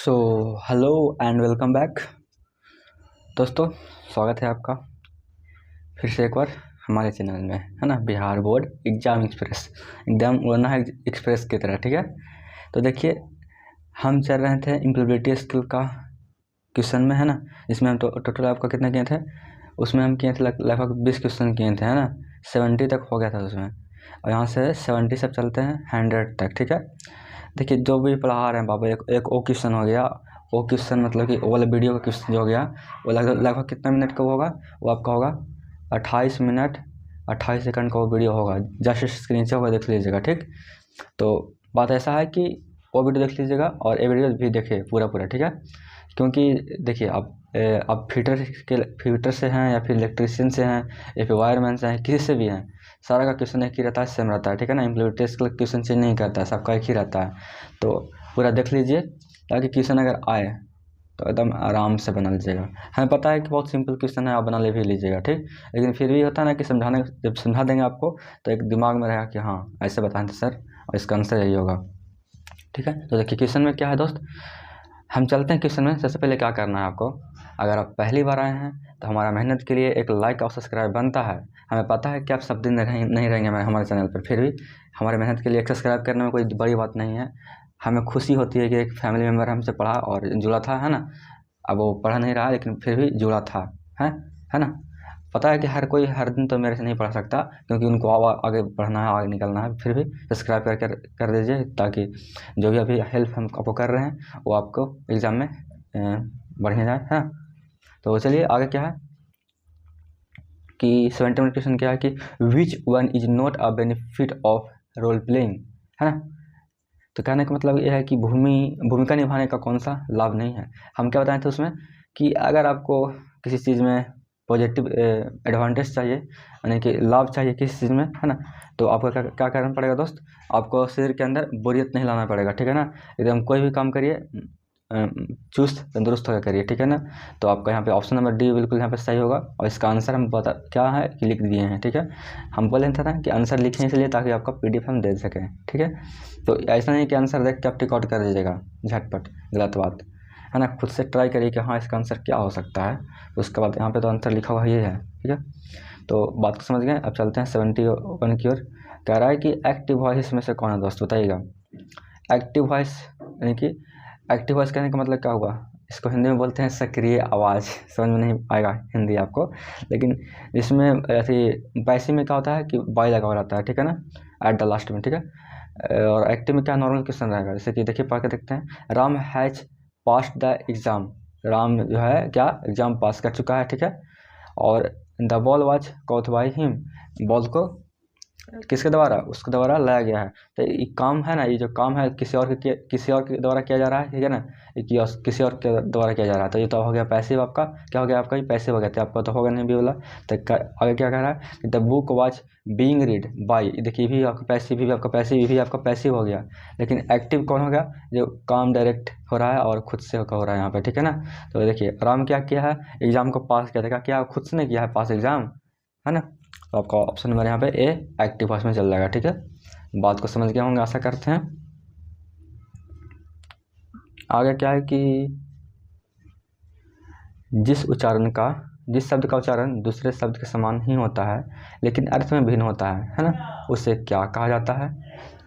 So hello and welcome back दोस्तों, स्वागत है आपका फिर से एक बार हमारे चैनल में, है ना। बिहार बोर्ड एग्ज़ाम एक्सप्रेस, एकदम उड़ना है एक्सप्रेस की तरह, ठीक है। तो देखिए, हम चल रहे थे इम्प्लॉयबिलिटी स्किल का क्वेश्चन में, है ना। इसमें हम टोटल आपका कितना किए थे, उसमें हम किए थे लगभग 20 क्वेश्चन किए थे, है ना। 70 तक हो गया था उसमें, और यहाँ से 70 सब चलते हैं 100 तक, ठीक है। देखिए, जो भी पढ़ा रहे हैं बाबा, एक वो क्वेश्चन हो गया। वो क्वेश्चन मतलब कि वो वाला वीडियो का क्वेश्चन जो हो गया, वो लगभग कितना मिनट का होगा, वो आपका होगा 28 मिनट 28 सेकंड का वो वीडियो होगा। जस्ट स्क्रीन से होगा, देख लीजिएगा, ठीक। तो बात ऐसा है कि वो वीडियो देख लीजिएगा और ये वीडियो भी देखिए पूरा, ठीक है। क्योंकि देखिए, आप फिटर से हैं या फिर इलेक्ट्रिशियन से हैं या फिर वायरमैन से हैं, किसी से भी हैं, सारा का क्वेश्चन एक ही रहता है, सेम रहता है, ठीक है ना। इम्प्लॉयबिलिटी स्किल क्वेश्चन चेंज नहीं करता है, सबका एक ही रहता है। तो पूरा देख लीजिए ताकि क्वेश्चन अगर आए तो एकदम आराम से बना लीजिएगा। हमें पता है कि बहुत सिंपल क्वेश्चन है, आप बना ले भी लीजिएगा, ठीक। लेकिन फिर भी होता है ना कि जब समझा देंगे आपको तो एक दिमाग में रहेगा कि हाँ ऐसे बताएं थे सर, और इसका आंसर यही होगा, ठीक है। तो देखिए क्वेश्चन में क्या है दोस्त, हम चलते हैं क्वेश्चन में। सबसे पहले क्या करना है आपको, अगर आप पहली बार आए हैं तो हमारा मेहनत के लिए एक लाइक और सब्सक्राइब बनता है। हमें पता है कि आप सब दिन नहीं रहेंगे हमारे चैनल पर, फिर भी हमारे मेहनत के लिए एक सब्सक्राइब करने में कोई बड़ी बात नहीं है। हमें खुशी होती है कि एक फैमिली मेम्बर हमसे पढ़ा और जुड़ा था, है ना। अब वो पढ़ा नहीं रहा लेकिन फिर भी जुड़ा था, है ना। पता है कि हर कोई हर दिन तो मेरे से नहीं पढ़ सकता, क्योंकि उनको आगे बढ़ना है, आगे निकलना है। फिर भी सब्सक्राइब कर दीजिए, ताकि जो भी अभी हेल्प हम आपको कर रहे हैं वो आपको एग्ज़ाम में बढ़िया जाए, है। तो चलिए आगे क्या है कि 70 मिनट क्वेश्चन क्या है कि which one is not a benefit of role playing, है ना। तो कहने का मतलब यह है कि भूमिका निभाने का कौन सा लाभ नहीं है। हम क्या बताए थे उसमें कि अगर आपको किसी चीज़ में पॉजिटिव एडवांटेज चाहिए, यानी कि लाभ चाहिए किसी चीज़ में, है ना, तो आपको क्या करना पड़ेगा दोस्त, आपको शरीर के अंदर बोरियत नहीं लाना पड़ेगा, ठीक है ना। एकदम कोई भी काम करिए चुस्त तंदुरुस्त होकर करिए, ठीक है ना। तो आपका यहाँ पे ऑप्शन नंबर डी बिल्कुल यहाँ पे सही होगा, और इसका आंसर हम क्या है कि लिख दिए हैं, ठीक है। हम बोले थे ना कि आंसर लिखें इसलिए ताकि आपका PDF हम दे सकें, ठीक है। तो ऐसा नहीं कि आंसर देख के आप टिक आउट कर दीजिएगा झटपट, गलत बात है ना। खुद से ट्राई करिए कि हाँ इसका आंसर क्या हो सकता है। उसके बाद यहाँ पे तो आंसर लिखा हुआ ये है, ठीक है। तो बात को समझ गए। अब चलते हैं 71 की ओर। कह रहा है कि एक्टिव वॉइस में से कौन है दोस्त, बताइएगा। एक्टिव वॉइस यानी कि एक्टिव वॉइस कहने का मतलब क्या हुआ, इसको हिंदी में बोलते हैं सक्रिय आवाज़। समझ में नहीं आएगा हिंदी आपको, लेकिन इसमें ऐसी पैसिव में क्या होता है कि बाई लगा हुआ रहता है, ठीक है ना, एट द लास्ट में, ठीक है। और एक्टिव में क्या नॉर्मल क्वेश्चन रहेगा, जैसे कि देखिए पढ़ के देखते हैं। Ram has passed the exam, Ram जो है क्या एग्ज़ाम पास कर चुका है, ठीक है। और the ball was caught by him, ball को किसके द्वारा, उसके द्वारा लाया गया है। तो ये काम है ना, ये जो काम है किसी और के द्वारा किया जा रहा है, ठीक है ना। ये किसी और के द्वारा किया जा रहा है, तो ये तो हो गया पैसिव। आपका क्या हो गया, आपका ये पैसिव हो गया, तो आपका तो होगा नहीं भी वाला। तो आगे क्या कह रहा है, the book was being read by, देखिए भी आपका पैसिव, भी आपका पैसिव, भी आपका पैसिव हो गया। लेकिन एक्टिव कौन हो गया, जो काम डायरेक्ट हो रहा है और खुद से हो रहा है यहाँ पे, ठीक है ना। तो देखिए राम क्या किया है, एग्जाम को पास किया था, क्या खुद से नहीं किया है पास एग्जाम, है ना। तो आपका ऑप्शन नंबर यहाँ पे ए एक्टिव वॉइस में चल जाएगा, ठीक है। बात को समझ गए होंगे आशा करते हैं। आगे क्या है कि जिस शब्द का उच्चारण दूसरे शब्द के समान ही होता है लेकिन अर्थ में भिन्न होता है ना, उसे क्या कहा जाता है।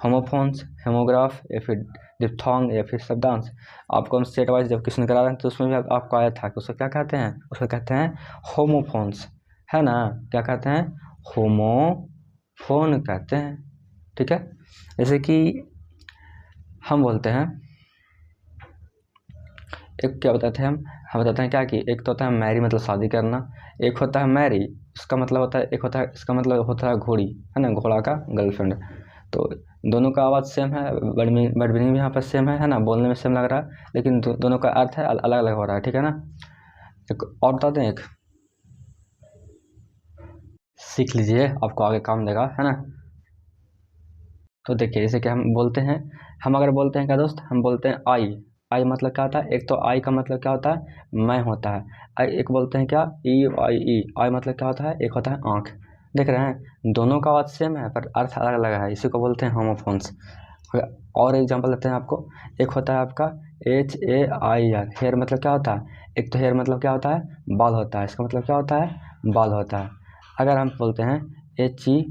होमोफोन्स, हेमोग्राफ, या फिर डिप्थोंग, या फिर शब्दांश। आपको हम सेट वाइज जब क्वेश्चन करा रहे हैं तो उसमें भी आपको आया था कि उसको क्या कहते हैं, उसको कहते हैं होमोफोन्स, है ना। क्या कहते हैं, होमोफोन कहते हैं, ठीक है। जैसे कि हम बोलते हैं, एक क्या बताते हैं हम बताते हैं क्या कि एक तो होता है मैरी मतलब शादी करना, एक होता है मैरी उसका मतलब होता है, एक होता है इसका मतलब होता है घोड़ी, है ना, घोड़ा का गर्लफ्रेंड। तो दोनों का आवाज़ सेम है, वर्ड मीनिंग भी यहाँ पर सेम है ना, बोलने में सेम लग रहा है, लेकिन दोनों का अर्थ है अलग अलग हो रहा है, ठीक है ना। एक और बता दें, एक सीख लीजिए, आपको आगे काम देगा, है ना। तो देखिए जैसे कि हम बोलते हैं, हम अगर बोलते हैं क्या दोस्त, हम बोलते हैं आई मतलब क्या होता है, एक तो आई का मतलब क्या होता है, मैं होता है। आई एक बोलते हैं क्या, आई मतलब क्या होता है, एक होता है आँख। देख रहे हैं दोनों का आवाज़ सेम है पर अर्थ अलग अलग है, इसी को बोलते हैं होमोफोन्स। और एग्जांपल देते हैं आपको, एक होता है आपका HAIR, हेयर मतलब क्या होता है? एक तो हेयर मतलब क्या होता है? बाल होता है, इसका मतलब क्या होता है? बाल होता है। अगर हम बोलते हैं HERE,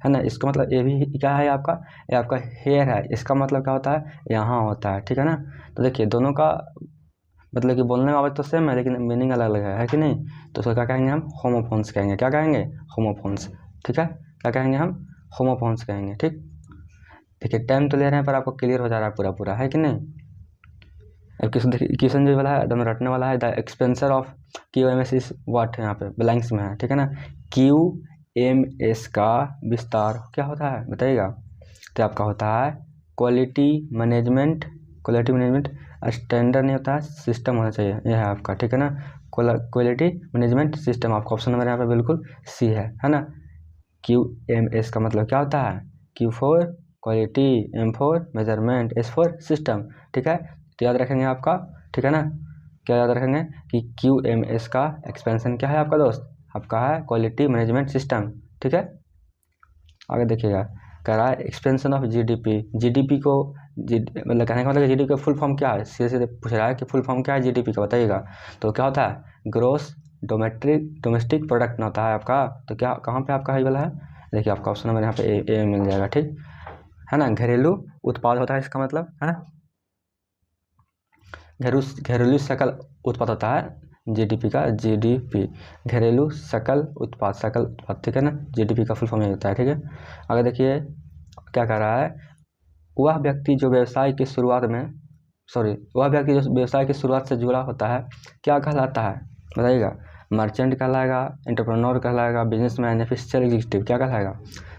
है ना, इसका मतलब ये भी क्या है आपका? ये आपका हेयर है, इसका मतलब क्या होता है? यहाँ होता है, ठीक है ना। तो देखिए दोनों का मतलब कि बोलने में आवाज़ तो सेम है लेकिन मीनिंग अलग अलग है कि नहीं। तो उसको क्या कहेंगे हम? होमोफोन्स कहेंगे। क्या कहेंगे? होमोफोन्स, ठीक है। क्या कहेंगे हम? होमोफोन्स कहेंगे, ठीक। देखिए टाइम तो ले रहे हैं पर आपको क्लियर हो जा रहा है पूरा पूरा, है कि नहीं। अब क्वेश्चन जो वाला है एकदम रटने वाला है। The एक्सपेंसर of QMS is what, यहाँ पे ब्लैंक्स में है, ठीक है ना। QMS का विस्तार क्या होता है बताइएगा? तो आपका होता है quality management. Quality management standard नहीं होता है, सिस्टम होना चाहिए, यह है आपका, ठीक है ना। क्वालिटी मैनेजमेंट सिस्टम, आपका ऑप्शन नंबर यहाँ पे बिल्कुल सी है ना। QMS का मतलब क्या होता है? Q for quality, M for measurement, S for system, ठीक है। तो याद रखेंगे आपका, ठीक है ना। क्या याद रखेंगे कि QMS का एक्सपेंशन क्या है आपका दोस्त? आपका है क्वालिटी मैनेजमेंट सिस्टम, ठीक है। आगे देखिएगा, कह रहा है एक्सपेंशन ऑफ GDP। GDP को मतलब कहने का मतलब GDP का फुल फॉर्म क्या है? सीधे सीधे पूछ रहा है कि फुल फॉर्म क्या है GDP का, बताइएगा। तो क्या होता है? ग्रोस डोमेस्टिक प्रोडक्ट ना होता है आपका। तो क्या कहाँ पे आपका ये वाला है? देखिए आपका ऑप्शन नंबर यहाँ पे ए मिल जाएगा, ठीक है ना। घरेलू उत्पाद होता है इसका मतलब, है ना। घरेलू सकल उत्पाद होता है GDP का, GDP घरेलू सकल उत्पाद, ठीक है ना। GDP का फुल फॉर्म यही होता है, ठीक है। अगर देखिए क्या कह रहा है, वह व्यक्ति जो व्यवसाय की शुरुआत से जुड़ा होता है क्या कहलाता है बताइएगा? मर्चेंट कहलाएगा, एंटरप्रेन्योर कहलाएगा, बिजनेसमैन या फिर सेल्फ एग्जीक्यूटिव, क्या कहलाएगा?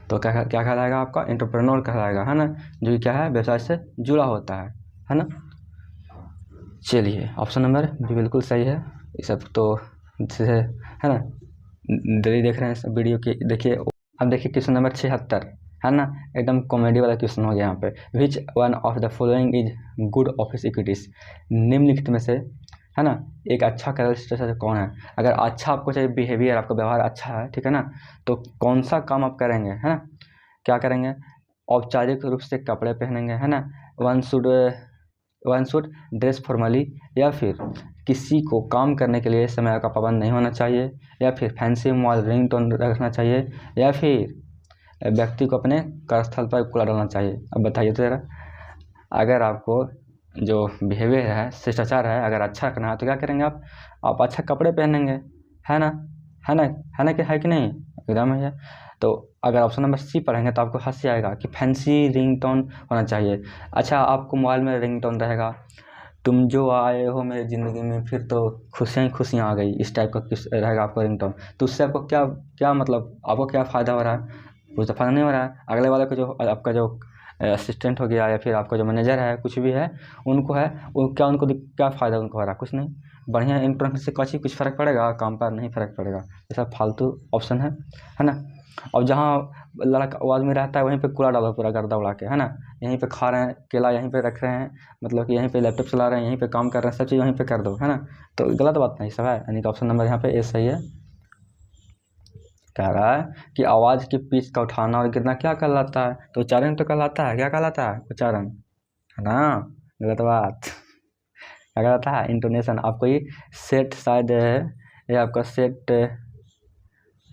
तो क्या कहलाएगा आपका? एंटरप्रेन्योर कहलाएगा, है ना, जो क्या है व्यवसाय से जुड़ा होता है ना। चलिए ऑप्शन नंबर भी बिल्कुल सही है। ये सब तो है ना, डेली देख रहे हैं सब वीडियो की। देखिए अब देखिए क्वेश्चन नंबर 76, है ना, एकदम कॉमेडी वाला क्वेश्चन हो गया यहाँ पे। Which one of the following is good office equities? निम्नलिखित में से, है ना, एक अच्छा कैरेक्टरिस्टिक कौन है? अगर अच्छा आपको चाहिए बिहेवियर, आपका व्यवहार अच्छा है, ठीक है ना, तो कौन सा काम आप करेंगे, है ना। क्या करेंगे? औपचारिक रूप से कपड़े पहनेंगे, है ना। वन शुड ड्रेस फॉर्मली, या फिर किसी को काम करने के लिए समय का पाबंद नहीं होना चाहिए, या फिर फैंसी मोबाइल रिंगटोन रखना चाहिए, या फिर व्यक्ति को अपने कार्यस्थल पर कूड़ा डालना चाहिए। अब बताइए तो जरा, अगर आपको जो बिहेवियर है, शिष्टाचार है, अगर अच्छा करना है तो क्या करेंगे आप अच्छा कपड़े पहनेंगे, है ना, है ना, है ना, कि है कि नहीं? एकदम है। तो अगर ऑप्शन नंबर सी पढ़ेंगे तो आपको हंसी आएगा कि फैंसी रिंगटोन होना चाहिए। अच्छा आपको मोबाइल में रिंगटोन रहेगा, तुम जो आए हो मेरी ज़िंदगी में फिर तो खुशियाँ ही खुशियाँ आ गई, इस टाइप का किस रहेगा आपका रिंगटोन। तो उससे आपको क्या क्या मतलब आपको क्या फ़ायदा हो रहा है? कुछ तो फ़ायदा नहीं हो रहा है। अगले वाले को जो आपका जो असिस्टेंट हो गया या फिर आपका जो मैनेजर है कुछ भी है, उनको है वो क्या उनको क्या फ़ायदा उनको हो रहा है? कुछ नहीं। बढ़िया रिंगटोन से कुछ फ़र्क पड़ेगा? काम पर नहीं फ़र्क पड़ेगा। ये सब फालतू ऑप्शन है ना। और जहाँ लड़का वो आदमी रहता है वहीं पे कूड़ा डालो पूरा गर्दा उड़ा के, है ना। यहीं पे खा रहे हैं केला, यहीं पे रख रहे हैं, मतलब कि यहीं पे लैपटॉप चला रहे हैं, यहीं पे काम कर रहे हैं, सब चीज़ वहीं पे कर दो, है ना। तो गलत बात नहीं सब है, यानी कि ऑप्शन नंबर यहाँ पे ए सही है। कह रहा है कि आवाज़ की पिच का उठाना और गिरना क्या कहलाता है? तो उच्चारण तो कहलाता है। क्या कहलाता है? उच्चारण, है ना। गलत बात। क्या कहलाता है? इंटोनेशन। आपको ये सेट शायद ये आपका सेट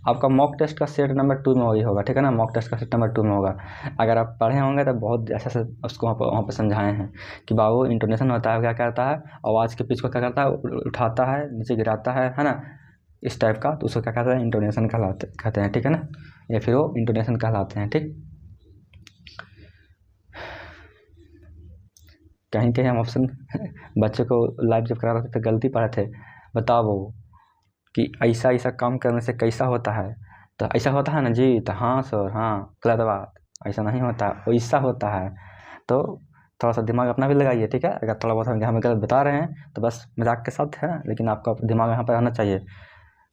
आपका मॉक टेस्ट का सेट नंबर 2 में वही होगा, ठीक है ना। मॉक टेस्ट का सेट नंबर 2 में होगा। अगर आप पढ़े होंगे तो बहुत अच्छे से उसको वहाँ पर समझाए हैं कि बाबू इंटोनेशन होता है, क्या करता है, आवाज़ के पिच को क्या करता है, उठाता है, नीचे गिराता है ना, इस टाइप का। तो उसको क्या कहते हैं? इंटोनेशन कहते हैं, ठीक है ना, या फिर वो इंटोनेशन कहलाते हैं, ठीक। कहीं कहीं हम ऑप्शन बच्चों को लाइव जब करा रहे थे तो गलती पढ़े थे। बताओ वो कि ऐसा ऐसा काम करने से कैसा होता है? तो ऐसा होता है ना जी, तो हाँ सर हाँ, गलत बात, ऐसा नहीं होता, वैसा होता है। तो थोड़ा सा दिमाग अपना भी लगाइए, ठीक है। अगर थोड़ा बहुत हम गलत बता रहे हैं तो बस मजाक के साथ है, लेकिन आपका दिमाग यहाँ पर रहना चाहिए।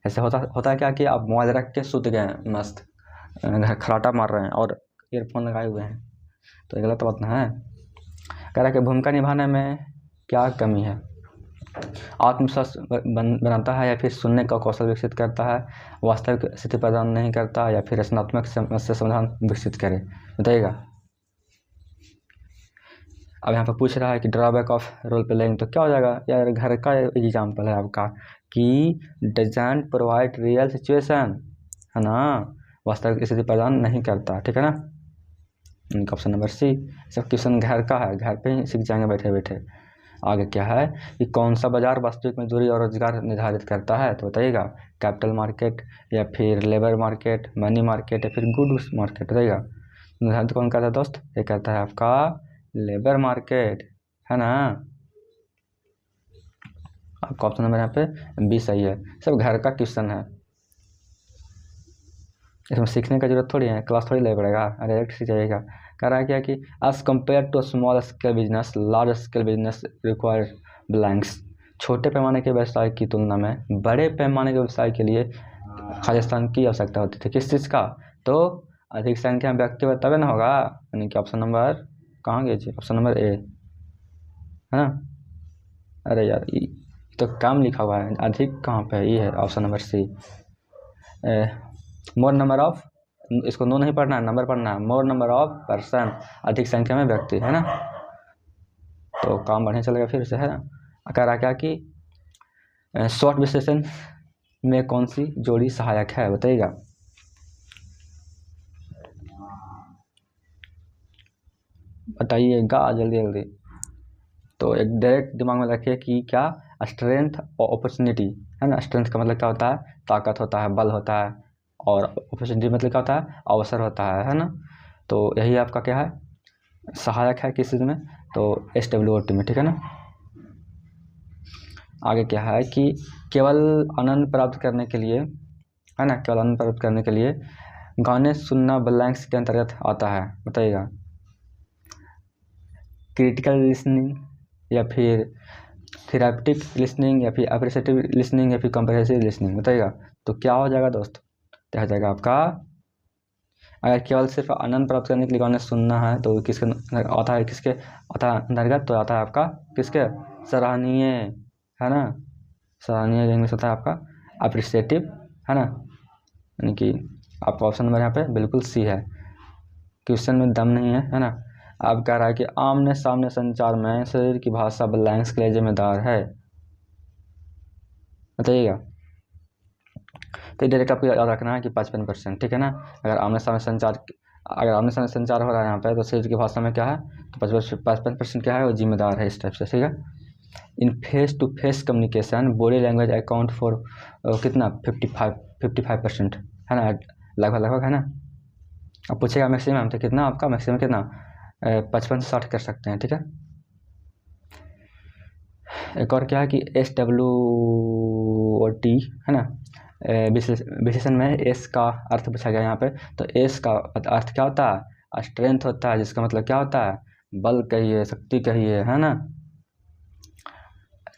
ऐसे होता है क्या कि आप मोबाइल रख के सुत गए मस्त, खराटा मार रहे हैं और ईयरफोन लगाए हुए हैं, तो ये गलत बात ना है। कह रहा है कि भूमिका निभाने में क्या कमी है? आत्मविश्वास बनाता है, या फिर सुनने का कौशल विकसित करता है, वास्तविक स्थिति प्रदान नहीं करता, या फिर रचनात्मक समस्या समाधान विकसित करे, बताइएगा। अब यहाँ पर पूछ रहा है कि ड्रॉबैक ऑफ रोल प्लेइंग, तो क्या हो जाएगा यार, घर का एग्जाम्पल है आपका कि डजंट प्रोवाइड रियल सिचुएशन, है ना, वास्तविक स्थिति प्रदान नहीं करता, ठीक है ना। ऑप्शन नंबर सी, सब क्वेश्चन घर का है, घर पे ही सीख जाएंगे बैठे बैठे। आगे क्या है कि कौन सा बाजार वास्तविक मजदूरी और रोजगार निर्धारित करता है, तो बताइएगा कैपिटल मार्केट या फिर लेबर मार्केट, मनी मार्केट या फिर गुड्स मार्केट, बताइएगा निर्धारित कौन करता है दोस्त, ये कहता है आपका लेबर मार्केट, है ना। आपका ऑप्शन नंबर यहाँ पे बी सही है, सब घर का क्वेश्चन है, इसमें सीखने का जरूरत थोड़ी है, क्लास थोड़ी ले पड़ेगा, डायरेक्ट सीख जाइएगा। कह रहा है क्या कि as compare to small scale business large scale business require blanks, छोटे पैमाने के व्यवसाय की तुलना में बड़े पैमाने के व्यवसाय के लिए खाली स्थान की आवश्यकता होती थी, किस चीज़ का, तो अधिक संख्या में व्यक्ति तभी ना होगा, यानी कि ऑप्शन नंबर कहाँ गए जी, ऑप्शन नंबर ए, है ना। अरे यार ये तो कम लिखा हुआ है, अधिक कहाँ पे है, ये है option number C. More number of, इसको नो नहीं पढ़ना है, नंबर पढ़ना है, मोर नंबर ऑफ पर्सन, अधिक संख्या में व्यक्ति, है ना, तो काम बढ़िया चलेगा फिर से, है ना। कह रहा क्या कि शॉर्ट विश्लेषण में कौन सी जोड़ी सहायक है, बताइएगा। बताइएगा जल्दी जल्दी, तो एक डायरेक्ट दिमाग में रखिए कि क्या स्ट्रेंथ और अपॉर्चुनिटी, है ना। स्ट्रेंथ का मतलब क्या होता है, ताकत होता है, बल होता है, और अपॉर्चुनिटी मतलब क्या होता है, अवसर होता है ना। तो यही आपका क्या है, सहायक है किस चीज़ में, तो SWOT में, ठीक है ना। आगे क्या है कि केवल आनंद प्राप्त करने के लिए, है ना, केवल आनंद प्राप्त करने के लिए गाने सुनना ब्लैंक्स के अंतर्गत आता है, बताइएगा। क्रिटिकल लिसनिंग या फिर थेरापिटिक लिसनिंग या फिर अप्रिशिएटिव लिसनिंग या फिर कंप्रेहेंसिव लिसनिंग, बताइएगा। तो क्या हो जाएगा दोस्त, क्या हो जाएगा आपका, अगर केवल सिर्फ आनंद प्राप्त करने के लिए गाने सुनना है तो किसके आता है, किसके आता है अंतर्गत, तो आता है आपका किसके, सराहनीय, है ना। सराहनीय इंग्लिश होता है आपका अप्रिशिएटिव, है ना, यानी कि आपका ऑप्शन नंबर यहाँ पे बिल्कुल सी है, क्वेश्चन में दम नहीं है ना। अब कह रहा है कि आमने सामने संचार में शरीर की भाषा ब्लैंक्स के लिए जिम्मेदार है, बताइएगा। तो डायरेक्ट आपको याद रखना है कि 55%, ठीक है ना। अगर आमने सामने संचार हो रहा है यहाँ पे, तो शरीर की भाषा में क्या है, तो 55% क्या है, वो जिम्मेदार है, इस टाइप से, ठीक है। In face to face communication body language account for कितना 55%, है ना, लगभग, है ना। अब पूछेगा मैक्सिमम, तो कितना आपका मैक्सिमम कितना, 55 से 60 कर सकते हैं, ठीक है। एक और क्या है कि SWOT, है ना, विशेषण में एस का अर्थ पूछा गया यहाँ पे, तो एस का अर्थ क्या होता है, स्ट्रेंथ होता है, जिसका मतलब क्या होता है, बल कहिए, शक्ति कहिए, है ना।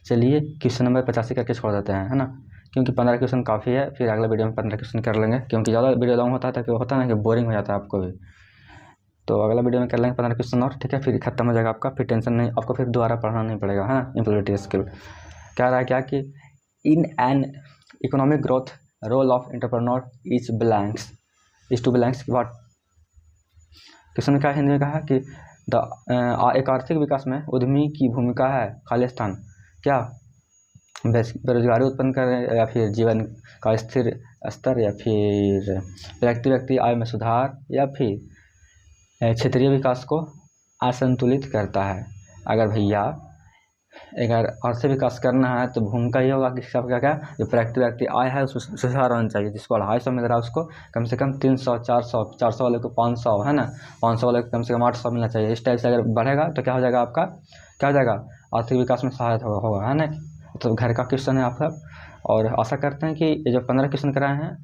चलिए क्वेश्चन नंबर 85 करके छोड़ देते हैं, है ना, क्योंकि 15 क्वेश्चन काफ़ी है, फिर अगले वीडियो में 15 क्वेश्चन कर लेंगे, क्योंकि ज़्यादा वीडियो लॉन्ग होता है तो होता है ना कि बोरिंग हो जाता है आपको भी, तो अगला वीडियो में कर लेंगे 15 क्वेश्चन और, ठीक है, फिर खत्म हो जाएगा आपका, फिर टेंशन नहीं, आपको फिर दोबारा पढ़ना नहीं पड़ेगा, है ना। एम्प्लॉयबिलिटी स्किल कह रहा है क्या कि in an economic growth role of entrepreneur is blanks, is to blanks what, question क्या हिंदी में कहा कि एक आर्थिक विकास में उद्यमी की भूमिका है, खाली स्थान, क्या बेरोजगारी उत्पन्न करें या फिर जीवन का स्थिर स्तर या फिर व्यक्ति आय में सुधार या फिर क्षेत्रीय विकास को असंतुलित करता है। अगर भैया अगर आर्थिक विकास करना है तो भूमिका ये होगा कि सबका क्या, जो व्यक्ति आय है उसको सुधार होना चाहिए, जिसको 250 मिल रहा है उसको कम से कम 300, 400 वाले को 500, है ना, 500 वाले को कम से कम 800 मिलना चाहिए। इस टाइप से अगर बढ़ेगा तो क्या हो जाएगा आपका, क्या हो जाएगा, आर्थिक विकास में सहायता होगा, है ना। तो घर का क्वेश्चन है आपका, और आशा करते हैं कि ये जो 15 क्वेश्चन कराए हैं